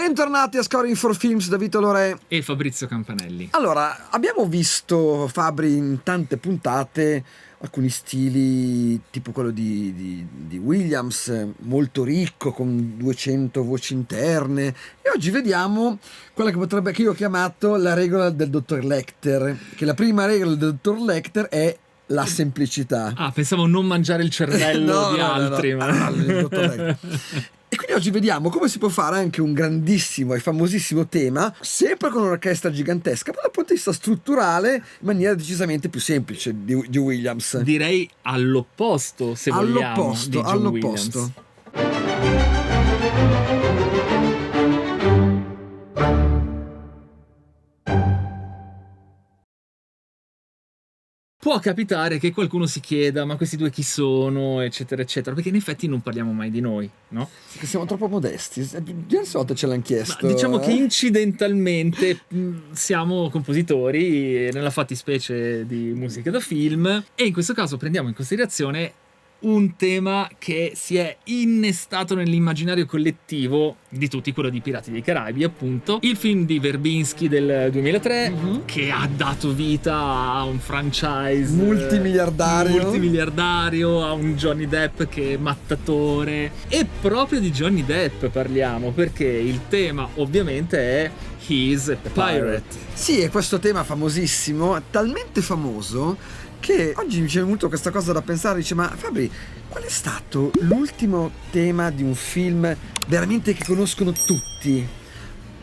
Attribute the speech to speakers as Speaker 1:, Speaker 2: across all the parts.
Speaker 1: Bentornati a Scoring for Films da Vito Lore
Speaker 2: e Fabrizio Campanelli.
Speaker 1: Allora, abbiamo visto, Fabri, in tante puntate alcuni stili tipo quello di Williams, molto ricco, con 200 voci interne, e oggi vediamo quella che io ho chiamato la regola del dottor Lecter, che la prima regola del dottor Lecter è la semplicità.
Speaker 2: Ah, pensavo non mangiare il cervello di altri. Ma...
Speaker 1: il dottor Lecter. E quindi oggi vediamo come si può fare anche un grandissimo e famosissimo tema, sempre con un'orchestra gigantesca, ma dal punto di vista strutturale in maniera decisamente più semplice di Williams.
Speaker 2: Direi all'opposto, se vogliamo, di John
Speaker 1: all'opposto.
Speaker 2: Williams. Può capitare che qualcuno si chieda ma questi due chi sono, eccetera eccetera, perché in effetti non parliamo mai di noi, no?
Speaker 1: Perché siamo troppo modesti, diverse volte ce l'hanno chiesto.
Speaker 2: Ma diciamo che incidentalmente siamo compositori, nella fattispecie di musica da film, e in questo caso prendiamo in considerazione un tema che si è innestato nell'immaginario collettivo di tutti, quello di Pirati dei Caraibi, appunto il film di Verbinski del 2003, che ha dato vita a un franchise multimiliardario, a un Johnny Depp che è mattatore, e proprio di Johnny Depp parliamo perché il tema ovviamente è He's a Pirate.
Speaker 1: Sì, è questo tema famosissimo, talmente famoso che oggi mi c'è venuto questa cosa da pensare, dice: ma Fabri, qual è stato l'ultimo tema di un film veramente che conoscono tutti?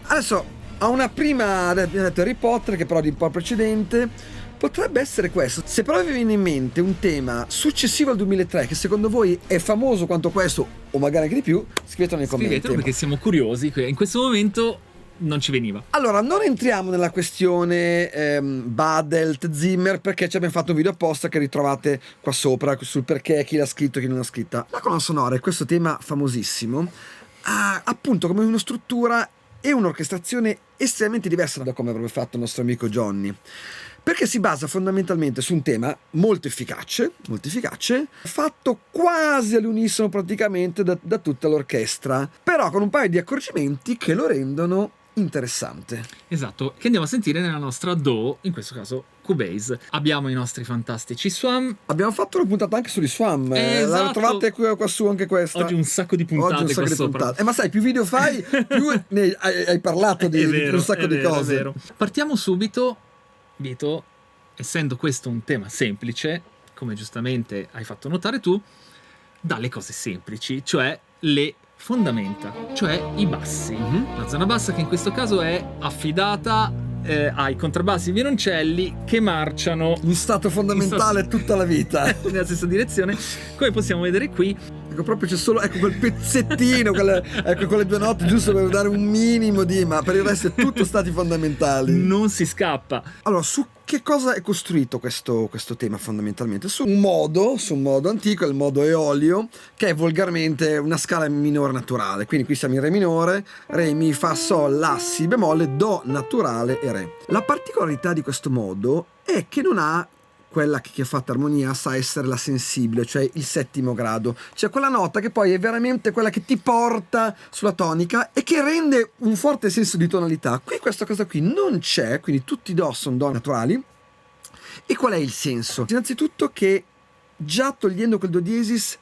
Speaker 1: Adesso a una prima abbiamo detto Harry Potter, che però di un po' precedente, potrebbe essere questo. Se però vi viene in mente un tema successivo al 2003 che secondo voi è famoso quanto questo, o magari anche di più, scrivetelo nei commenti.
Speaker 2: Scrivetelo perché siamo curiosi, in questo momento non ci veniva.
Speaker 1: Allora, non entriamo nella questione Badelt, Zimmer, perché ci abbiamo fatto un video apposta che ritrovate qua sopra sul perché, chi l'ha scritto e chi non l'ha scritta. La colonna sonora è questo tema famosissimo, ha appunto come una struttura e un'orchestrazione estremamente diversa da come avrebbe fatto il nostro amico Johnny, perché si basa fondamentalmente su un tema molto efficace, fatto quasi all'unisono praticamente da tutta l'orchestra, però con un paio di accorgimenti che lo rendono interessante.
Speaker 2: Esatto, che andiamo a sentire nella nostra DAW, in questo caso Cubase. Abbiamo i nostri fantastici Swam.
Speaker 1: Abbiamo fatto una puntata anche sugli Swam,
Speaker 2: esatto.
Speaker 1: La trovate qua su anche questa.
Speaker 2: Oggi un sacco di puntate qua sopra.
Speaker 1: Ma sai, più video fai, più hai parlato di un sacco di cose.
Speaker 2: È vero. Partiamo subito, Vito, essendo questo un tema semplice, come giustamente hai fatto notare tu, dalle cose semplici, cioè le fondamenta, cioè i bassi. La zona bassa, che in questo caso è affidata ai contrabbassi e violoncelli che marciano
Speaker 1: in stato fondamentale tutta la vita
Speaker 2: nella stessa direzione, come possiamo vedere qui.
Speaker 1: Ecco, proprio c'è solo quel pezzettino, quelle due note giusto per dare un minimo ma per il resto è tutto stati fondamentali.
Speaker 2: Non si scappa.
Speaker 1: Allora, su che cosa è costruito questo tema fondamentalmente? Su un modo antico, il modo eolio, che è volgarmente una scala minore naturale. Quindi qui siamo in re minore, re, mi, fa, sol, la, si bemolle, do naturale e re. La particolarità di questo modo è che non ha quella che chi ha fatto armonia sa essere la sensibile, cioè il settimo grado, cioè quella nota che poi è veramente quella che ti porta sulla tonica e che rende un forte senso di tonalità. Qui questa cosa qui non c'è, quindi tutti i do sono do naturali. E qual è il senso? Innanzitutto che già togliendo quel do diesis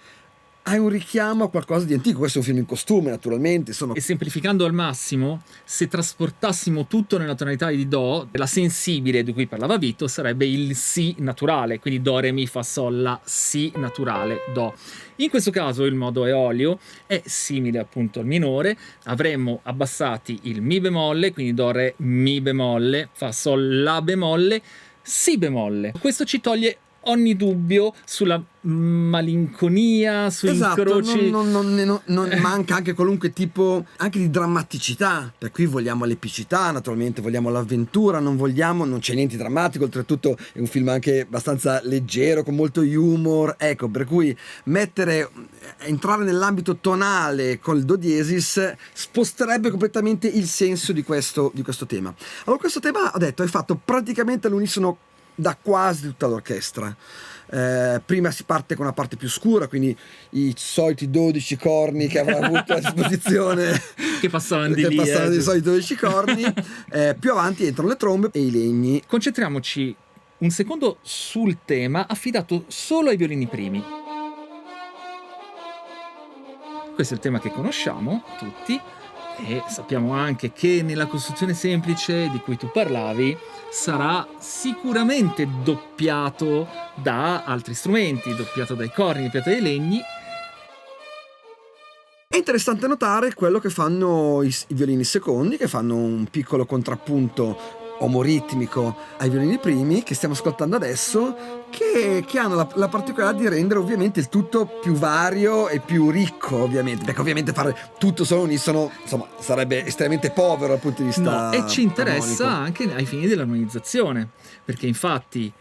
Speaker 1: hai un richiamo a qualcosa di antico. Questo è un film in costume, naturalmente.
Speaker 2: E semplificando al massimo, se trasportassimo tutto nella tonalità di do, la sensibile di cui parlava Vito sarebbe il si naturale, quindi do, re, mi, fa, sol, la, si naturale, do. In questo caso il modo eolio è simile appunto al minore, avremmo abbassati il mi bemolle, quindi do, re, mi bemolle, fa, sol, la bemolle, si bemolle. Questo ci toglie ogni dubbio sulla malinconia, sui incroci.
Speaker 1: Non manca anche qualunque tipo anche di drammaticità, per cui vogliamo l'epicità, naturalmente vogliamo l'avventura, non c'è niente di drammatico, oltretutto è un film anche abbastanza leggero, con molto humor, ecco, per cui entrare nell'ambito tonale col do diesis sposterebbe completamente il senso di questo tema. Allora questo tema, ho detto, è fatto praticamente all'unisono da quasi tutta l'orchestra. Prima si parte con una parte più scura, quindi i soliti 12 corni che avrà avuto a disposizione,
Speaker 2: che passavano di lì,
Speaker 1: i soliti 12 corni. Più avanti entrano le trombe e i legni.
Speaker 2: Concentriamoci un secondo sul tema affidato solo ai violini primi. Questo è il tema che conosciamo tutti, e sappiamo anche che nella costruzione semplice di cui tu parlavi sarà sicuramente doppiato da altri strumenti, doppiato dai corni, doppiato dai legni.
Speaker 1: È interessante notare quello che fanno i violini secondi, che fanno un piccolo contrappunto omoritmico ai violini primi che stiamo ascoltando adesso, che hanno la particolarità di rendere ovviamente il tutto più vario e più ricco, ovviamente, perché ovviamente fare tutto solo unisono, insomma, sarebbe estremamente povero dal punto di vista
Speaker 2: e ci interessa
Speaker 1: armonico.
Speaker 2: anche ai fini dell'armonizzazione, perché infatti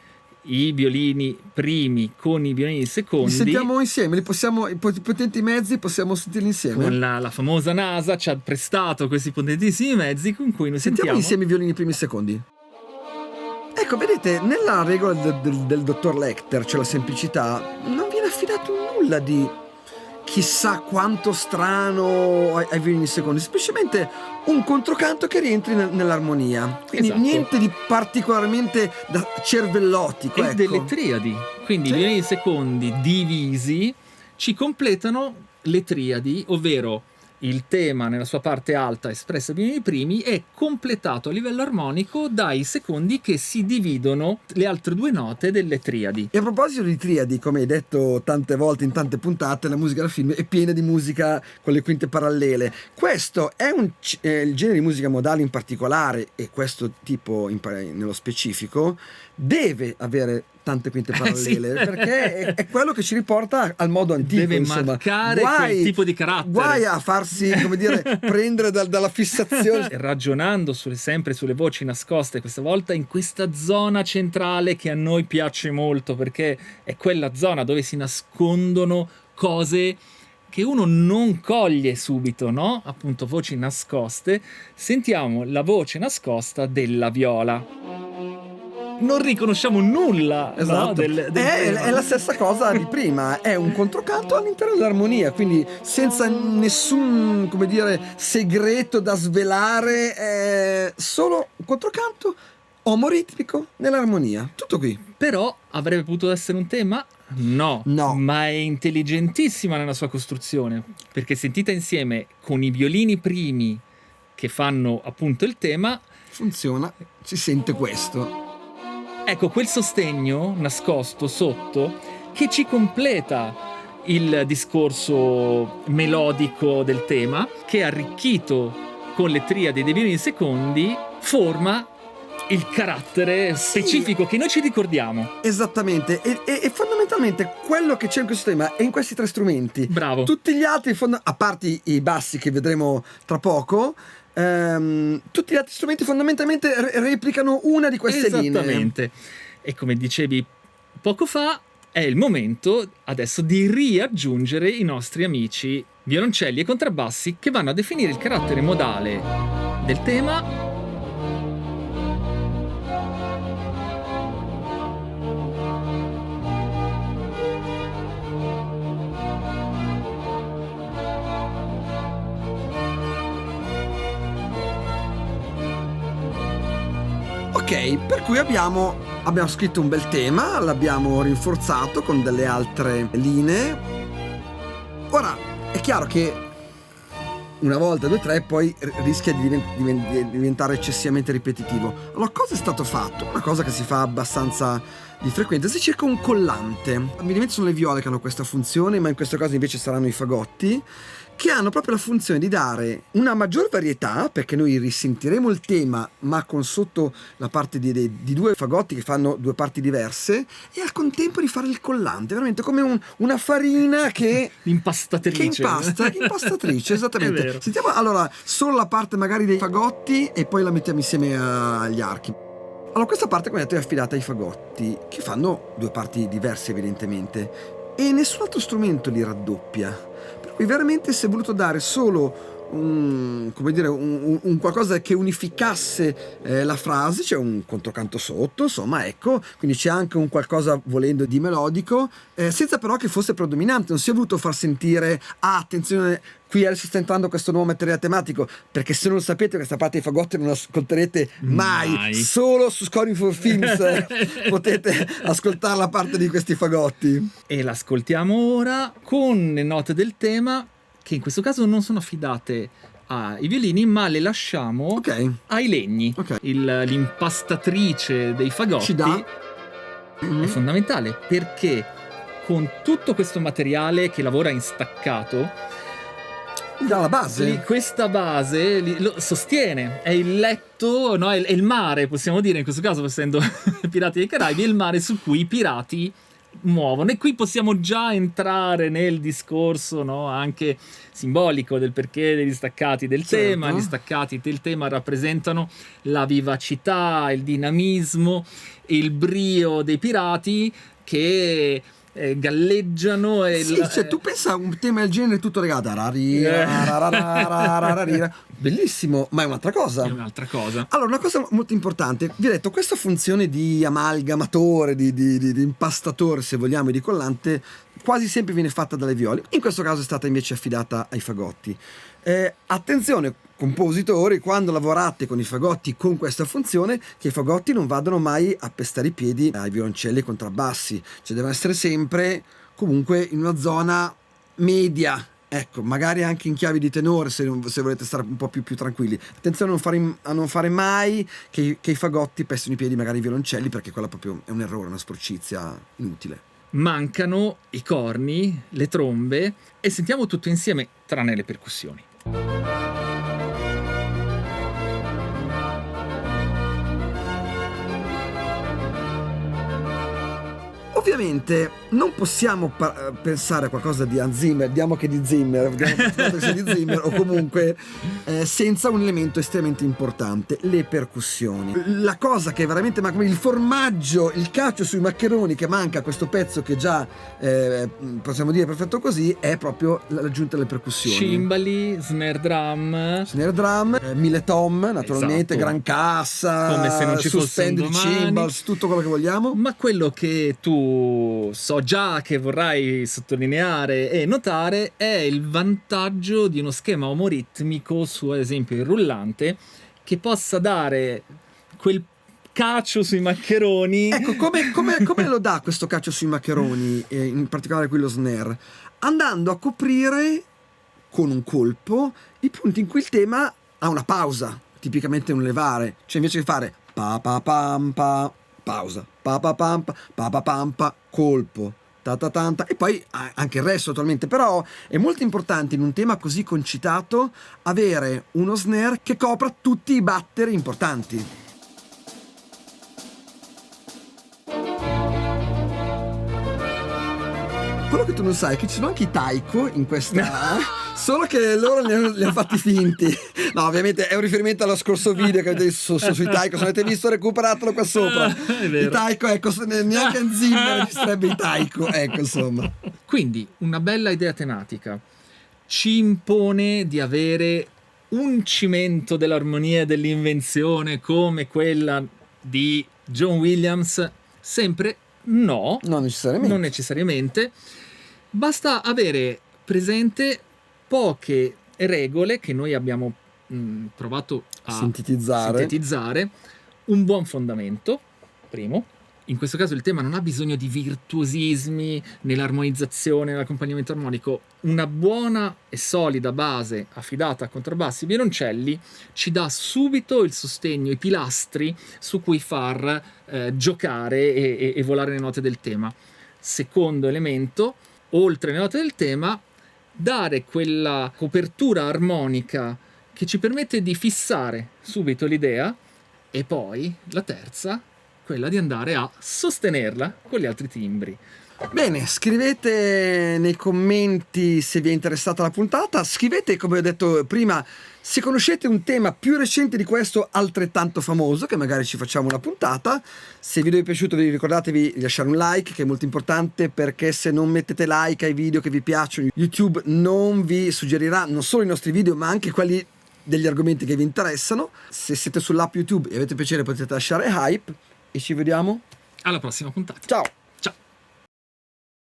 Speaker 2: i violini primi con i violini secondi,
Speaker 1: Li sentiamo insieme, i potenti mezzi possiamo sentirli insieme.
Speaker 2: con la famosa NASA ci ha prestato questi potentissimi mezzi con cui noi
Speaker 1: Sentiamo
Speaker 2: sentiamo
Speaker 1: insieme i violini primi e secondi. Ecco, vedete, nella regola del dottor Lecter, cioè la semplicità, non viene affidato nulla di chissà quanto strano ai violini secondi, semplicemente un controcanto che rientri nell'armonia. Quindi
Speaker 2: Esatto.
Speaker 1: niente di particolarmente da cervellotico,
Speaker 2: e
Speaker 1: ecco.
Speaker 2: delle triadi. Quindi
Speaker 1: Sì.
Speaker 2: i violini secondi divisi ci completano le triadi, ovvero il tema nella sua parte alta espressa ai violini primi è completato a livello armonico dai secondi che si dividono le altre due note delle triadi.
Speaker 1: E a proposito di triadi, come hai detto tante volte in tante puntate, la musica da film è piena di musica con le quinte parallele. Questo è il genere di musica modale in particolare, e questo tipo nello specifico deve avere tante quinte parallele,
Speaker 2: sì.
Speaker 1: perché è quello che ci riporta al modo antico.
Speaker 2: Deve
Speaker 1: insomma.
Speaker 2: marcare quel tipo di carattere.
Speaker 1: Guai a farsi, come dire, prendere dalla fissazione.
Speaker 2: Ragionando sempre sulle voci nascoste, questa volta in questa zona centrale che a noi piace molto, perché è quella zona dove si nascondono cose che uno non coglie subito, no? Appunto, voci nascoste. Sentiamo la voce nascosta della viola. Non riconosciamo nulla,
Speaker 1: Esatto.
Speaker 2: no? del
Speaker 1: È la stessa cosa di prima, è un controcanto all'interno dell'armonia, quindi senza nessun, come dire, segreto da svelare, è solo un controcanto omoritmico nell'armonia. Tutto qui.
Speaker 2: Però avrebbe potuto essere un tema? No, ma è intelligentissima nella sua costruzione, perché sentita insieme con i violini primi che fanno appunto il tema,
Speaker 1: funziona, si sente questo.
Speaker 2: Ecco, quel sostegno nascosto sotto che ci completa il discorso melodico del tema, che arricchito con le triadi dei violini secondi forma il carattere specifico che noi ci ricordiamo.
Speaker 1: Esattamente, e fondamentalmente quello che c'è in questo tema è in questi tre strumenti.
Speaker 2: Bravo.
Speaker 1: Tutti gli altri, a parte i bassi che vedremo tra poco, tutti gli altri strumenti fondamentalmente replicano una di queste linee.
Speaker 2: Esattamente. E come dicevi poco fa, è il momento adesso di riaggiungere i nostri amici violoncelli e contrabbassi, che vanno a definire il carattere modale del tema.
Speaker 1: Ok, per cui abbiamo scritto un bel tema, l'abbiamo rinforzato con delle altre linee. Ora, è chiaro che una volta, due, tre, poi rischia di diventare eccessivamente ripetitivo. Allora, cosa è stato fatto? Una cosa che si fa abbastanza di frequente, si cerca un collante. Ovviamente sono le viole che hanno questa funzione, ma in questo caso invece saranno i fagotti, che hanno proprio la funzione di dare una maggior varietà, perché noi risentiremo il tema ma con sotto la parte di due fagotti che fanno due parti diverse, e al contempo di fare il collante, veramente come una farina che
Speaker 2: L'impastatrice.
Speaker 1: Impastatrice, esattamente.
Speaker 2: È vero.
Speaker 1: Sentiamo allora solo la parte magari dei fagotti e poi la mettiamo insieme agli archi. Allora, questa parte, come detto, è affidata ai fagotti, che fanno due parti diverse evidentemente, e nessun altro strumento li raddoppia. Per cui veramente si è voluto dare solo come dire, un qualcosa che unificasse la frase, c'è un controcanto sotto, insomma, ecco, quindi c'è anche un qualcosa, volendo, di melodico, senza però che fosse predominante. Non si è voluto far sentire, attenzione, qui adesso sta entrando questo nuovo materiale tematico, perché se non lo sapete questa parte dei fagotti non ascolterete mai. Solo su Scoring for Films potete ascoltare la parte di questi fagotti.
Speaker 2: E l'ascoltiamo ora con le note del tema, che in questo caso non sono affidate ai violini, ma le lasciamo ai legni. L'impastatrice dei fagotti
Speaker 1: Ci dà.
Speaker 2: è fondamentale, perché con tutto questo materiale che lavora in staccato,
Speaker 1: dalla base,
Speaker 2: questa base lo sostiene, è il letto, no? È il mare, possiamo dire in questo caso, essendo Pirati dei Caraibi, è il mare su cui i pirati muovono. E qui possiamo già entrare nel discorso, no? Anche simbolico del perché degli staccati del tema. Gli staccati del tema rappresentano la vivacità, il dinamismo, il brio dei pirati che galleggiano e
Speaker 1: cioè, tu pensa a un tema del genere tutto legato bellissimo, ma è un'altra cosa. Allora, una cosa molto importante, vi ho detto, questa funzione di amalgamatore, di impastatore, se vogliamo, e di collante quasi sempre viene fatta dalle viole. In questo caso è stata invece affidata ai fagotti. Attenzione compositori, quando lavorate con i fagotti con questa funzione, che i fagotti non vadano mai a pestare i piedi ai violoncelli e ai contrabbassi, cioè devono essere sempre comunque in una zona media, ecco, magari anche in chiavi di tenore se volete stare un po' più tranquilli. Attenzione a non fare mai che i fagotti pestino i piedi magari ai violoncelli, perché quella proprio è un errore, una sporcizia inutile.
Speaker 2: Mancano i corni, le trombe, e sentiamo tutto insieme tranne le percussioni.
Speaker 1: Ovviamente non possiamo pensare a qualcosa di Hans Zimmer, diamo che di Zimmer, o comunque senza un elemento estremamente importante: le percussioni. La cosa che veramente manca, il formaggio, il cacio sui maccheroni che manca a questo pezzo, che già possiamo dire perfetto così, è proprio l'aggiunta delle percussioni.
Speaker 2: Cimbali, snare drum,
Speaker 1: mille tom, naturalmente,
Speaker 2: esatto.
Speaker 1: Gran cassa,
Speaker 2: come se non ci
Speaker 1: suspended cymbals, tutto quello che vogliamo.
Speaker 2: Ma quello che tu so già che vorrai sottolineare e notare è il vantaggio di uno schema omoritmico su, ad esempio, il rullante, che possa dare quel cacio sui maccheroni.
Speaker 1: Ecco, come lo dà questo cacio sui maccheroni, in particolare quello snare? Andando a coprire con un colpo i punti in cui il tema ha una pausa, tipicamente un levare, cioè invece di fare pa pa pam pa, pausa, pa pa pam pa, colpo, ta ta tanta, e poi anche il resto attualmente. Però è molto importante in un tema così concitato avere uno snare che copra tutti i batteri importanti. Quello che tu non sai è che ci sono anche i taiko in questa, solo che loro li hanno fatti finti. No, ovviamente è un riferimento allo scorso video che avete visto sui taiko. Se avete visto, recuperatelo qua sopra. I taiko, ecco, neanche Hans Zimmer registrerebbe i taiko, ecco, insomma.
Speaker 2: Quindi una bella idea tematica ci impone di avere un cimento dell'armonia e dell'invenzione come quella di John Williams? Sempre no,
Speaker 1: non necessariamente.
Speaker 2: Basta avere presente poche regole che noi abbiamo provato a sintetizzare. Un buon fondamento, primo. In questo caso il tema non ha bisogno di virtuosismi nell'armonizzazione, nell'accompagnamento armonico. Una buona e solida base affidata a contrabbassi e violoncelli ci dà subito il sostegno, i pilastri su cui far giocare e volare le note del tema. Secondo elemento, oltre le note del tema, dare quella copertura armonica che ci permette di fissare subito l'idea, e poi la terza, quella di andare a sostenerla con gli altri timbri.
Speaker 1: Bene, scrivete nei commenti se vi è interessata la puntata, scrivete, come ho detto prima, se conoscete un tema più recente di questo altrettanto famoso, che magari ci facciamo una puntata. Se il video vi è piaciuto, vi ricordatevi di lasciare un like, che è molto importante, perché se non mettete like ai video che vi piacciono, YouTube non vi suggerirà non solo i nostri video, ma anche quelli degli argomenti che vi interessano. Se siete sull'app YouTube e avete piacere, potete lasciare hype, e ci vediamo
Speaker 2: Alla prossima puntata.
Speaker 1: ciao.